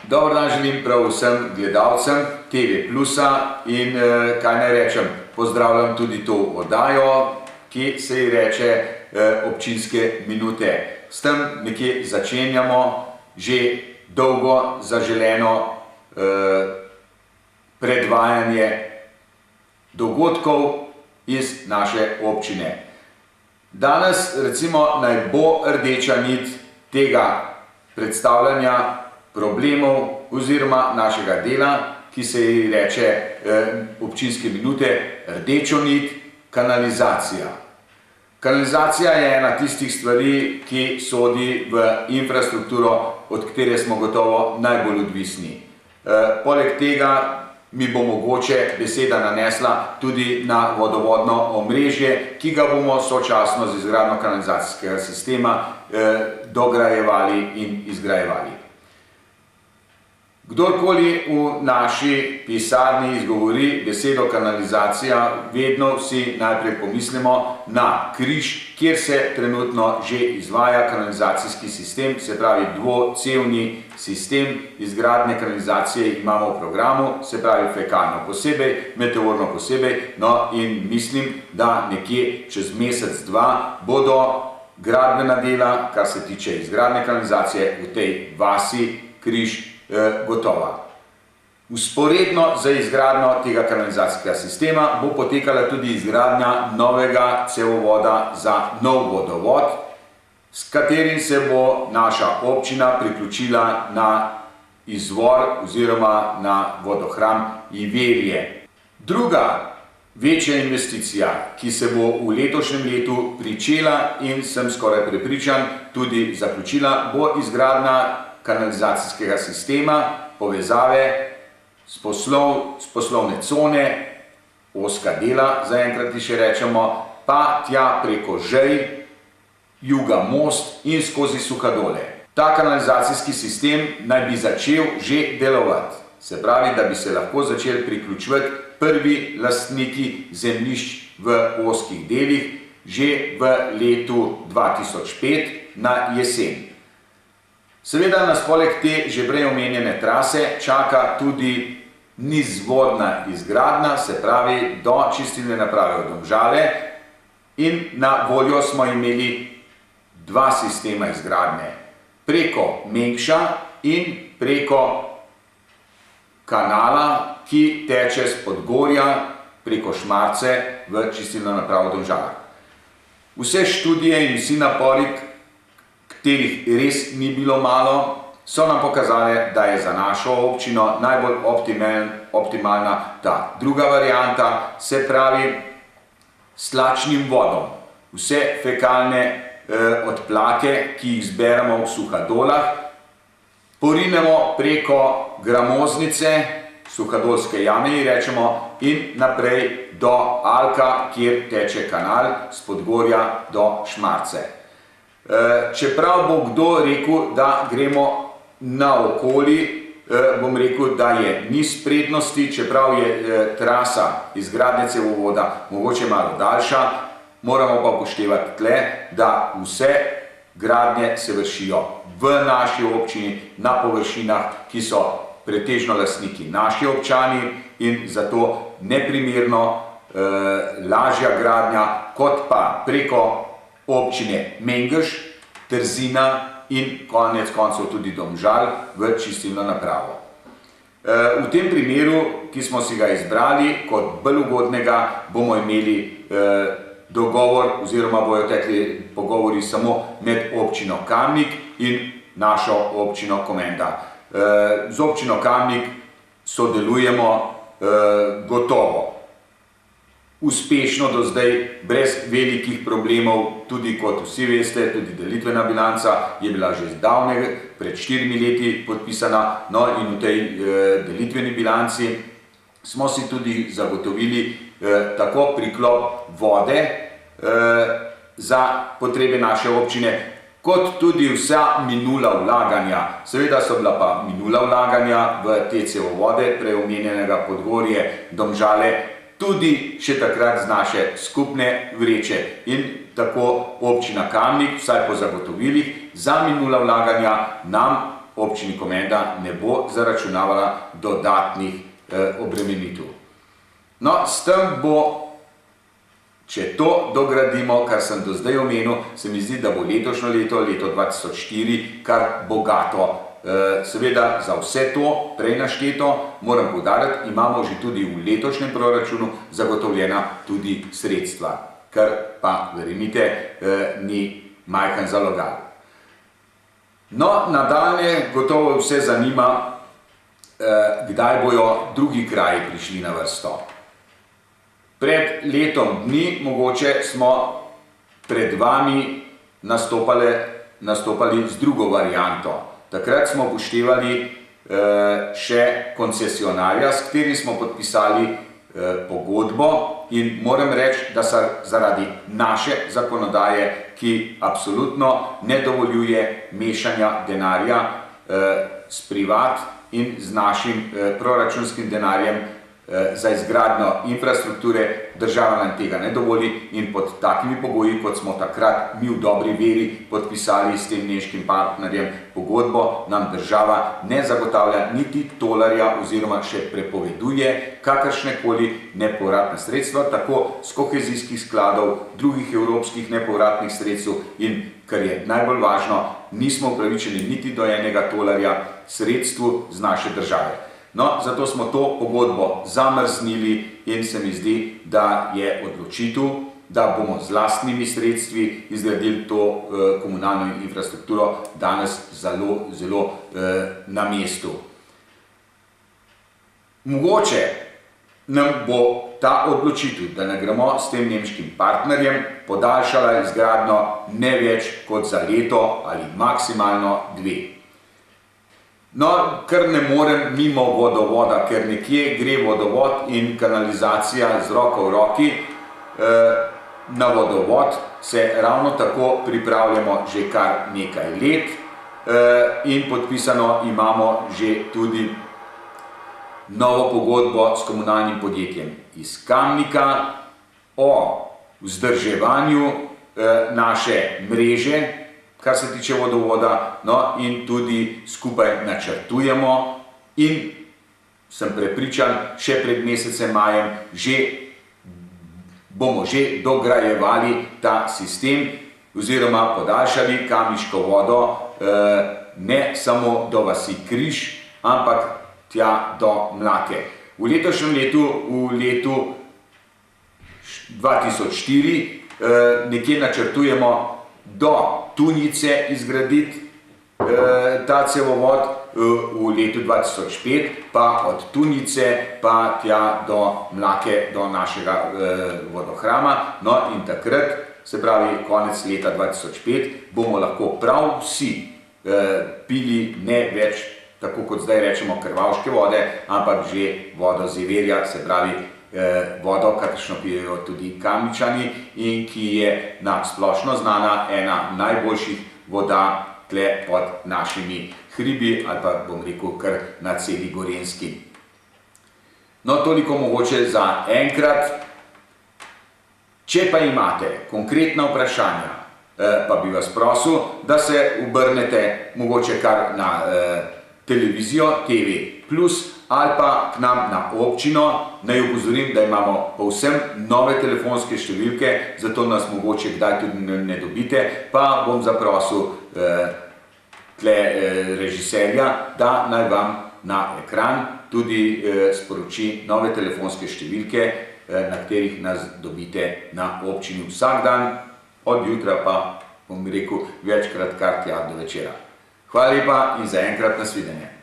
Dober dan želim prav vsem gledalcem TV Plusa in kaj naj rečem, pozdravljam tudi to oddajo, ki se ji reče Občinske minute. S tem nekje začenjamo že dolgo zaželeno predvajanje dogodkov iz naše občine. Danes recimo naj bo rdeča nit tega predstavljanja problemov oziroma našega dela, ki se ji reče Občinske minute, rdečo nit, kanalizacija. Kanalizacija je ena tistih stvari, ki sodi v infrastrukturo, od katere smo gotovo najbolj odvisni. Poleg tega mi bo mogoče beseda nanesla tudi na vodovodno omrežje, ki ga bomo sočasno z izgradnjo kanalizacijskega sistema dograjevali in izgrajevali. Kdorkoli v naši pisarni izgovori besedo kanalizacija, vedno vsi najprej pomislimo na križ, kjer se trenutno že izvaja kanalizacijski sistem, se pravi dvocevni sistem izgradnje kanalizacije imamo v programu, se pravi fekalno posebej, meteorno posebej, no in mislim, da nekje čez mesec, dva bodo gradbena dela, kar se tiče izgradnje kanalizacije v tej vasi Križ, gotova. Vzporedno z izgradnjo tega kanalizacijskega sistema bo potekala tudi izgradnja novega cevovoda za nov vodovod, s katerim se bo naša občina priključila na izvor oziroma na vodohram Iverje. Druga večja investicija, ki se bo v letošnjem letu pričela in sem skoraj prepričan tudi zaključila, bo izgradnja kanalizacijskega sistema, povezave s poslovne cone, ozka dela, zaenkrat še rečemo, pa tja preko Žej, Juga Most in skozi Suhadole. Ta kanalizacijski sistem naj bi začel že delovati, se pravi, da bi se lahko začeli priključevati prvi lastniki zemljišč v ozkih delih že v letu 2005 na jesen. Seveda nas poleg te že prej omenjene trase čaka tudi nizvodna izgradnja, se pravi do čistilne naprave v Domžale, in na voljo smo imeli dva sistema izgradnje. Preko Mengša in preko kanala, ki teče s Podgorja preko Šmarce v čistilno napravo v Domžalah. Vse študije in vsi napori, katerih res ni bilo malo, so nam pokazali, da je za našo občino najbolj optimalna ta druga varianta, se pravi s tlačnim vodom. Vse fekalne odplake, ki jih zberemo v Suhadolah, porinemo preko gramoznice, Suhadolske jame rečemo, in naprej do Alka, kjer teče kanal s Podgorja do Šmarce. Čeprav bo kdo rekel, da gremo naokoli, bom rekel, da je niz prednosti, čeprav je trasa izgradnje cevovoda mogoče malo daljša, moramo pa upoštevati tle, da vse gradnje se vršijo v naši občini na površinah, ki so pretežno lastniki naši občani in zato neprimerno lažja gradnja, kot pa preko občine Mengeš, Trzina in konec koncev tudi Domžal v čistilno napravo. V tem primeru, ki smo si ga izbrali kot bolj ugodnega, bomo imeli dogovor oziroma bojo tekli pogovori samo med občino Kamnik in našo občino Komenda. Z občino Kamnik sodelujemo gotovo. Uspešno do zdaj, brez velikih problemov, tudi kot vsi veste, tudi delitvena bilanca je bila že zdavnega, pred 4 leti podpisana, no in v tej delitveni bilanci smo si tudi zagotovili tako priklop vode za potrebe naše občine, kot tudi vsa minula vlaganja. Seveda so bila pa minula vlaganja v te cevovode, prej omenjenega Podgorje, Domžale, tudi še takrat z naše skupne vreče in tako občina Kamnik, vsaj po zagotovilih, za minula vlaganja nam občini Komenda ne bo zaračunavala dodatnih obremenitev. No, s tem bo, če to dogradimo, kar sem do zdaj omenil, se mi zdi, da bo letošnje leto, leto 2004, kar bogato. Seveda za vse to prej našteto, moram poudariti, imamo že tudi v letošnjem proračunu zagotovljena tudi sredstva, kar pa, verjemite, ni majhen zalogaj. No, nadaljnje gotovo vse zanima, kdaj bojo drugi kraji prišli na vrsto. Pred letom dni mogoče smo pred vami nastopali z drugo varianto. Takrat smo upoštevali še koncesionarja, s katerim smo podpisali pogodbo in moram reči, da zaradi naše zakonodaje, ki absolutno ne dovoljuje mešanja denarja s privat in z našim proračunskim denarjem za izgradnjo infrastrukture, država nam tega ne dovoli in pod takimi pogoji, kot smo takrat mi v dobri veri podpisali s tem nemškim partnerjem pogodbo, nam država ne zagotavlja niti tolarja oziroma še prepoveduje kakršnekoli nepovratna sredstva, tako z kohezijskih skladov, drugih evropskih nepovratnih sredstev in, kar je najbolj važno, nismo upravičeni niti do enega tolarja sredstvu z naše države. No, zato smo to pogodbo zamrznili in se mi zdi, da je odločitev, da bomo z lastnimi sredstvi izgradili to komunalno infrastrukturo danes zelo na mestu. Mogoče nam bo ta odločitev, da ne gremo s tem nemškim partnerjem, podaljšala izgradnjo ne več kot za leto ali maksimalno 2. No, ker ne morem mimo vodovoda, ker nekje gre vodovod in kanalizacija z roko v roki, na vodovod se ravno tako pripravljamo že kar nekaj let in podpisano imamo že tudi novo pogodbo s komunalnim podjetjem iz Kamnika o vzdrževanju naše mreže, kar se tiče vodovoda, no in tudi skupaj načrtujemo in sem prepričan, še pred mesecem majem bomo že dograjevali ta sistem oziroma podaljšali kamniško vodo ne samo do vasi Križ, ampak tja do Mlake. V letošnjem letu, v letu 2004, nekje načrtujemo do Tunjice izgraditi ta cevovod, v letu 2005 pa od Tunjice pa tja do Mlake, do našega vodohrama. No in takrat, se pravi konec leta 2005, bomo lahko prav vsi pili ne več, tako kot zdaj rečemo, krvavške vode, ampak že vodo z Iverja, se pravi vodo, kakršno pijejo tudi Kamničani in ki je na splošno znana ena najboljših voda tle pod našimi hribi ali pa bom rekel kar na celi Gorenjski. No, toliko mogoče za enkrat. Če pa imate konkretna vprašanja, pa bi vas prosil, da se obrnete mogoče kar na televizijo TV Plus ali pa k nam na občino. Naj opozorim, da imamo povsem nove telefonske številke, zato nas mogoče kdaj tudi ne dobite, pa bom zaprosil tle režiserja, da naj vam na ekran tudi sporoči nove telefonske številke, na katerih nas dobite na občini vsak dan, od jutra pa, bom rekel, večkrat kar tja do večera. Hvala lepa in zaenkrat nasvidenje.